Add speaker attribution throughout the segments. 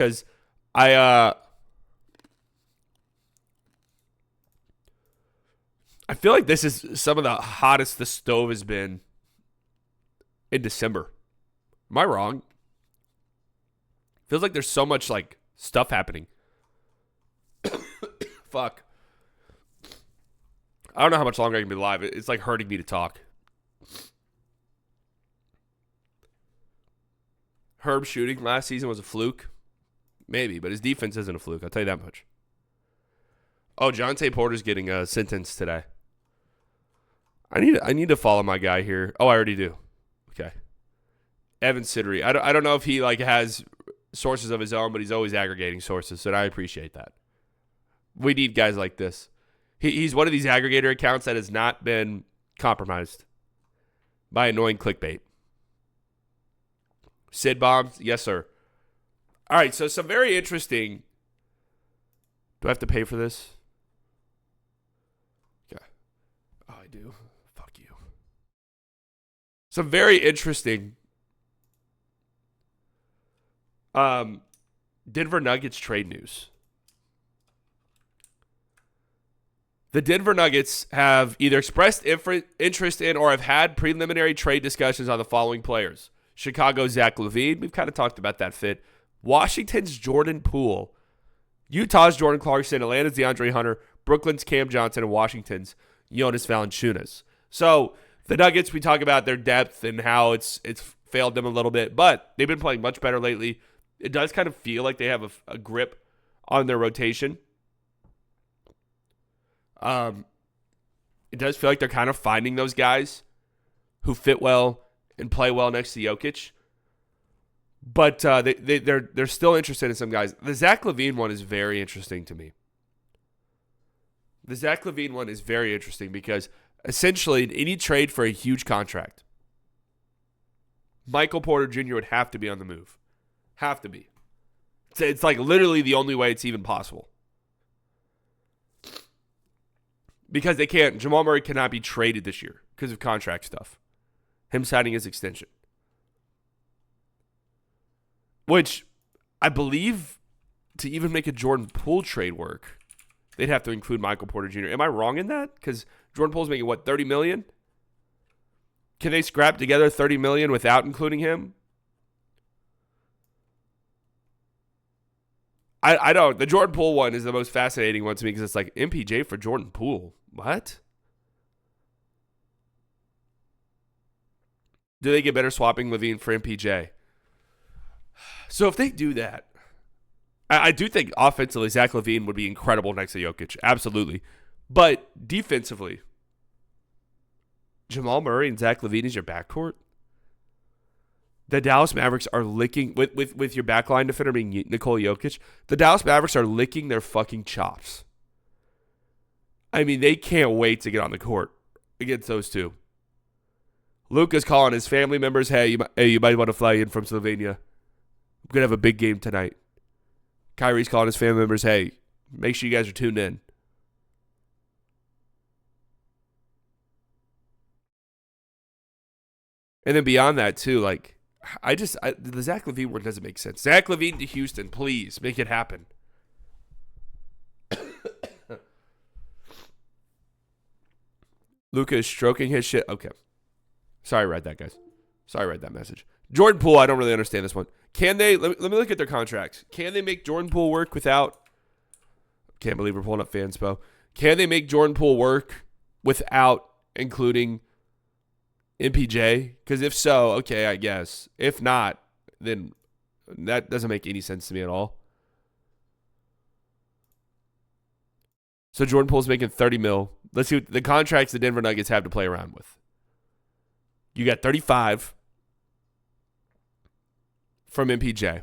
Speaker 1: Because I I feel like this is some of the hottest the stove has been in December. Am I wrong? Feels like there's so much like stuff happening. Fuck. I don't know how much longer I can be live. It's like hurting me to talk. Herb shooting last season was a fluke. Maybe, but his defense isn't a fluke. I'll tell you that much. Oh, Jonte Porter's getting sentenced today. I need to follow my guy here. Oh, I already do. Okay. Evan Siddery. I don't know if he like has sources of his own, but he's always aggregating sources, and I appreciate that. We need guys like this. He's one of these aggregator accounts that has not been compromised by annoying clickbait. Sid bombs? Yes, sir. All right, so some very interesting. Do I have to pay for this? Okay. Oh, I do. Fuck you. Some very interesting Denver Nuggets trade news. The Denver Nuggets have either expressed interest in or have had preliminary trade discussions on the following players. Chicago's Zach LaVine. We've kind of talked about that fit. Washington's Jordan Poole. Utah's Jordan Clarkson. Atlanta's DeAndre Hunter. Brooklyn's Cam Johnson. And Washington's Jonas Valanciunas. So the Nuggets, we talk about their depth and how it's failed them a little bit, but they've been playing much better lately. It does kind of feel like they have a grip on their rotation. It does feel like they're kind of finding those guys who fit well and play well next to Jokic. But they're still interested in some guys. The Zach LaVine one is very interesting to me. The Zach LaVine one is very interesting because essentially in any trade for a huge contract, Michael Porter Jr. would have to be on the move. Have to be. It's like literally the only way it's even possible. Because they can't. Jamal Murray cannot be traded this year because of contract stuff. Him signing his extension. Which I believe to even make a Jordan Poole trade work, they'd have to include Michael Porter Jr. Am I wrong in that? Because Jordan Poole's making what, $30 million? Can they scrap together $30 million without including him? I don't. The Jordan Poole one is the most fascinating one to me because it's like MPJ for Jordan Poole. What? Do they get better swapping LaVine for MPJ? So if they do that, I do think offensively Zach LaVine would be incredible next to Jokic. Absolutely. But defensively, Jamal Murray and Zach LaVine is your backcourt? The Dallas Mavericks are licking, with your backline defender being Nikola Jokic, the Dallas Mavericks are licking their fucking chops. I mean, they can't wait to get on the court against those two. Luka's calling his family members, hey, you might want to fly in from Slovenia. I'm going to have a big game tonight. Kyrie's calling his family members, hey, make sure you guys are tuned in. And then beyond that, too, like, the Zach LaVine one doesn't make sense. Zach LaVine to Houston, please make it happen. Luka is stroking his shit. Okay. Sorry I read that, guys. Sorry I read that message. Jordan Poole, I don't really understand this one. Can they, let me look at their contracts. Can they make Jordan Poole work without, can't believe we're pulling up Fanspo. Can they make Jordan Poole work without including MPJ? Because if so, okay, I guess. If not, then that doesn't make any sense to me at all. So Jordan Poole's making $30 million. Let's see what the contracts the Denver Nuggets have to play around with. You got 35 from MPJ.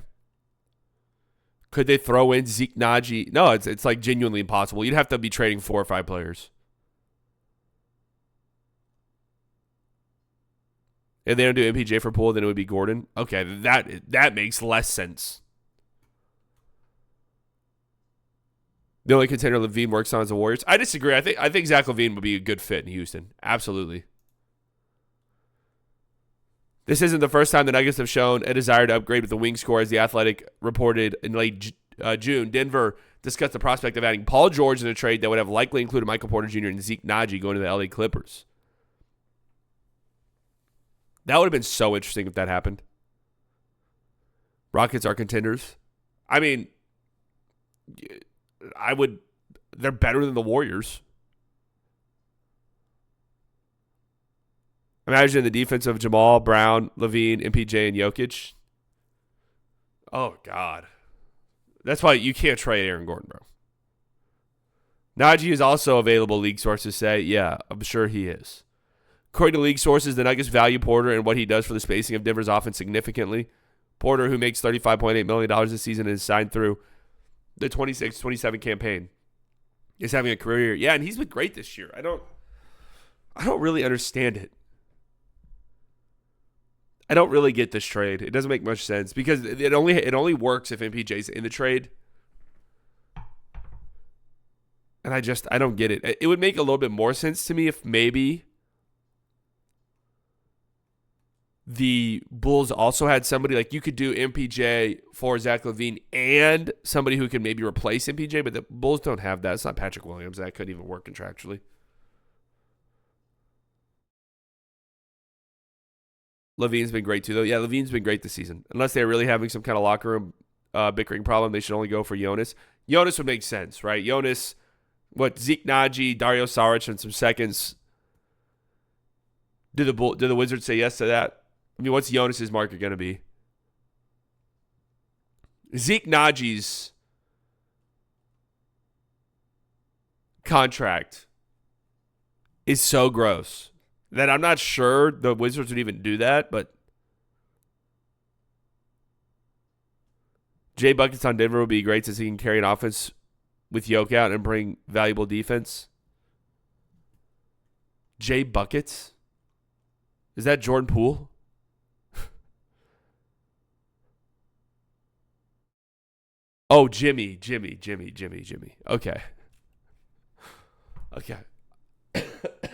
Speaker 1: Could they throw in Zeke Naji? No, it's like genuinely impossible. You'd have to be trading 4 or 5 players. If they don't do MPJ for Poole, then it would be Gordon. Okay, that makes less sense. The only contender LaVine works on is the Warriors. I disagree. I think Zach LaVine would be a good fit in Houston. Absolutely. This isn't the first time the Nuggets have shown a desire to upgrade with the wing score, as The Athletic reported in late June. Denver discussed the prospect of adding Paul George in a trade that would have likely included Michael Porter Jr. and Zeke Naji going to the LA Clippers. That would have been so interesting if that happened. Rockets are contenders. I mean, they're better than the Warriors. Imagine the defense of Jamal, Brown, LaVine, MPJ, and Jokic. Oh, God. That's why you can't trade Aaron Gordon, bro. Najee is also available, league sources say. Yeah, I'm sure he is. According to league sources, the Nuggets value Porter and what he does for the spacing of Denver's offense significantly. Porter, who makes $35.8 million this season and is signed through the 26-27 campaign, is having a career year. Yeah, and he's been great this year. I don't really understand it. I don't really get this trade. It doesn't make much sense because it only works if MPJ's in the trade. And I don't get it. It would make a little bit more sense to me if maybe the Bulls also had somebody like you could do MPJ for Zach LaVine and somebody who can maybe replace MPJ, but the Bulls don't have that. It's not Patrick Williams. That couldn't even work contractually. LaVine's been great too, though. Yeah, LaVine's been great this season. Unless they're really having some kind of locker room bickering problem, they should only go for Jonas. Jonas would make sense, right? Jonas, Zeke Naji, Dario Saric, and some seconds. Do the Wizards say yes to that? I mean, what's Jonas's market going to be? Zeke Naji's contract is so gross that I'm not sure the Wizards would even do that, but Jay Buckets on Denver would be great since he can carry an offense with Yoke out and bring valuable defense. Jay Buckets? Is that Jordan Poole? Oh, Jimmy. Okay.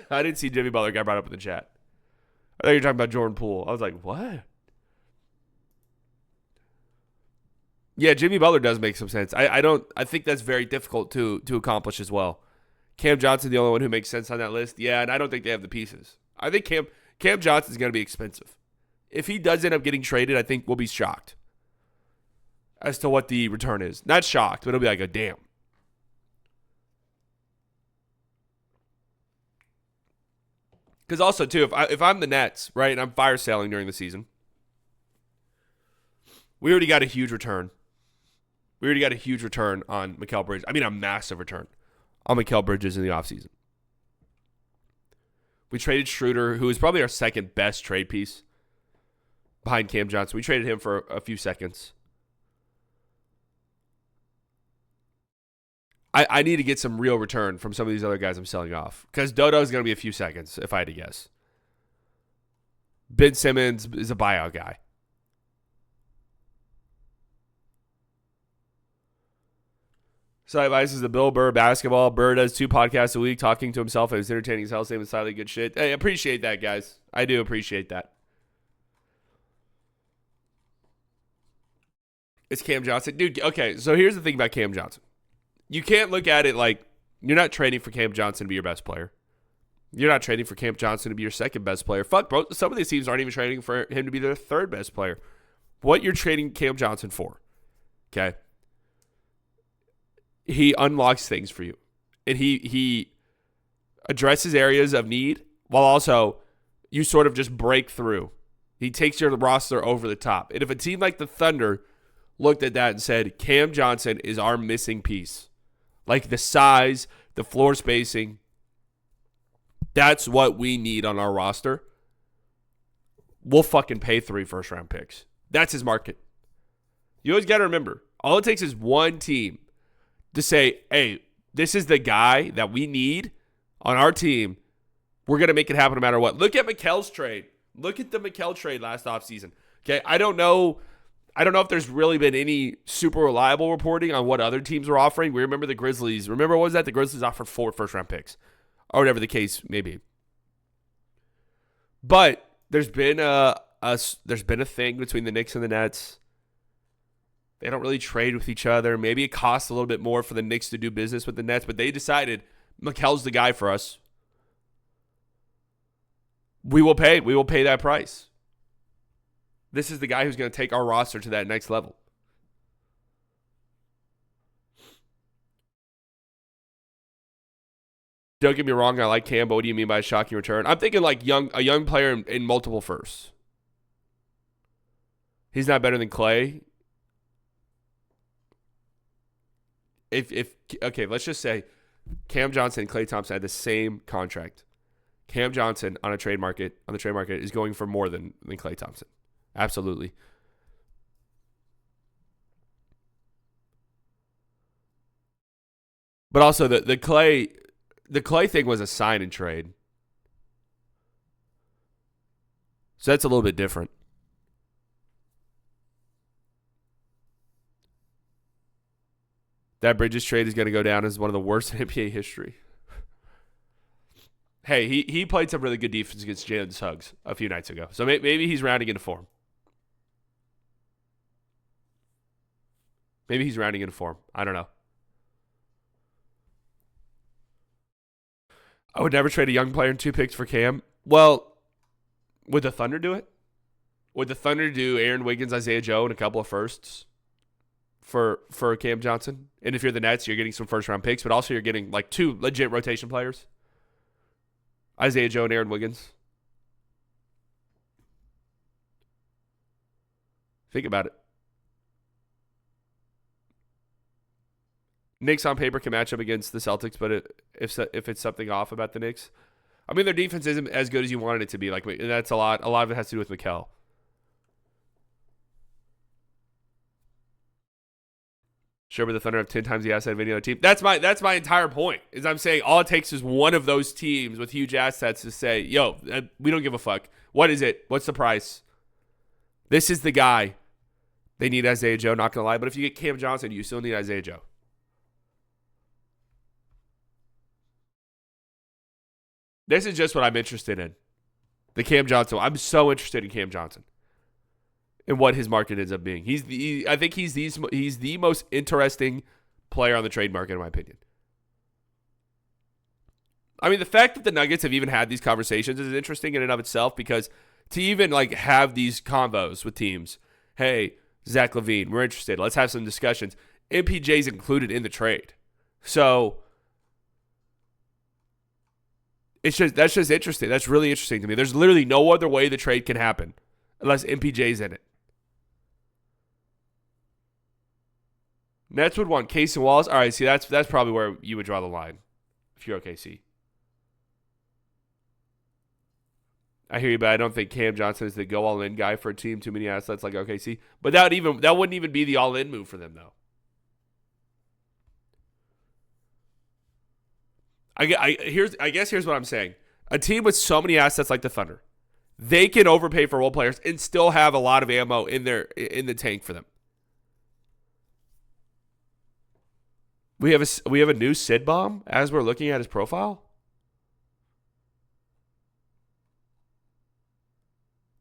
Speaker 1: I didn't see Jimmy Butler got brought up in the chat. I thought you were talking about Jordan Poole. I was like, what? Yeah, Jimmy Butler does make some sense. I think that's very difficult to accomplish as well. Cam Johnson, the only one who makes sense on that list. Yeah, and I don't think they have the pieces. I think Cam Johnson's going to be expensive. If he does end up getting traded, I think we'll be shocked as to what the return is. Not shocked, but it'll be like a damn. Because also, too, if I'm the Nets, right, and I'm fire selling during the season, we already got a huge return. We already got a huge return on Mikal Bridges. I mean, a massive return on Mikal Bridges in the offseason. We traded Schroeder, who is probably our second best trade piece behind Cam Johnson. We traded him for a few seconds. I need to get some real return from some of these other guys I'm selling off. Because Dodo's going to be a few seconds, if I had to guess. Ben Simmons is a buyout guy. Side Vice is the Bill Burr basketball. Burr does 2 podcasts a week talking to himself and is entertaining as hell, saying silently good shit. Hey, I appreciate that, guys. I do appreciate that. It's Cam Johnson. Dude, okay, so here's the thing about Cam Johnson. You can't look at it like you're not trading for Cam Johnson to be your best player. You're not trading for Cam Johnson to be your second best player. Fuck, bro. Some of these teams aren't even trading for him to be their third best player. What you're trading Cam Johnson for, okay? He unlocks things for you. And he addresses areas of need while also you sort of just break through. He takes your roster over the top. And if a team like the Thunder looked at that and said, Cam Johnson is our missing piece, like the size, the floor spacing, that's what we need on our roster, we'll fucking pay 3 first-round picks. That's his market. You always got to remember, all it takes is one team to say, hey, this is the guy that we need on our team. We're going to make it happen no matter what. Look at Mikel's trade. Look at the Mikel trade last offseason. Okay, I don't know if there's really been any super reliable reporting on what other teams were offering. We remember the Grizzlies. Remember, what was that? The Grizzlies offered 4 first-round picks or whatever the case may be. But there's been a there's been a thing between the Knicks and the Nets. They don't really trade with each other. Maybe it costs a little bit more for the Knicks to do business with the Nets, but they decided Mikal's the guy for us. We will pay. We will pay that price. This is the guy who's going to take our roster to that next level. Don't get me wrong, I like Cam, but what do you mean by a shocking return? I'm thinking like a young player in multiple firsts. He's not better than Clay. Okay, let's just say Cam Johnson and Klay Thompson had the same contract. Cam Johnson on the trade market is going for more than Klay Thompson. Absolutely. But also the Clay thing was a sign and trade. So that's a little bit different. That Bridges trade is going to go down as one of the worst in NBA history. Hey, he played some really good defense against Jalen Suggs a few nights ago. So maybe he's rounding into form. Maybe he's rounding into form. I don't know. I would never trade a young player and 2 picks for Cam. Well, would the Thunder do it? Would the Thunder do Aaron Wiggins, Isaiah Joe, and a couple of firsts for Cam Johnson? And if you're the Nets, you're getting some first-round picks, but also you're getting like 2 legit rotation players. Isaiah Joe and Aaron Wiggins. Think about it. Knicks on paper can match up against the Celtics, but if it's something off about the Knicks, I mean their defense isn't as good as you wanted it to be. Like that's a lot. A lot of it has to do with Mikal. Sure, but the Thunder have 10 times the asset of any other team. That's my entire point. Is I'm saying all it takes is one of those teams with huge assets to say, "Yo, we don't give a fuck. What is it? What's the price? This is the guy." They need Isaiah Joe. Not gonna lie, but if you get Cam Johnson, you still need Isaiah Joe. This is just what I'm interested in. The Cam Johnson. I'm so interested in Cam Johnson and what his market ends up being. I think he's the most interesting player on the trade market, in my opinion. I mean, the fact that the Nuggets have even had these conversations is interesting in and of itself, because to even like have these convos with teams, hey, Zach LaVine, we're interested. Let's have some discussions. MPJ's included in the trade. So that's just interesting. That's really interesting to me. There's literally no other way the trade can happen unless MPJ's in it. Nets would want Case and Wallace. All right, see, that's probably where you would draw the line if you're OKC. I hear you, but I don't think Cam Johnson is the go all in guy for a team. Too many assets like OKC, but that wouldn't even be the all in move for them though. I guess here's what I'm saying. A team with so many assets like the Thunder, they can overpay for role players and still have a lot of ammo in the tank for them. We have a new Sid bomb as we're looking at his profile.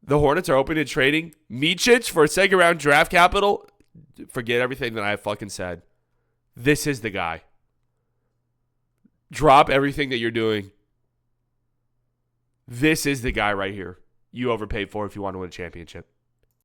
Speaker 1: The Hornets are open to trading Micic for a second round draft capital. Forget everything that I fucking said. This is the guy. Drop everything that you're doing. This is the guy right here you overpaid for if you want to win a championship.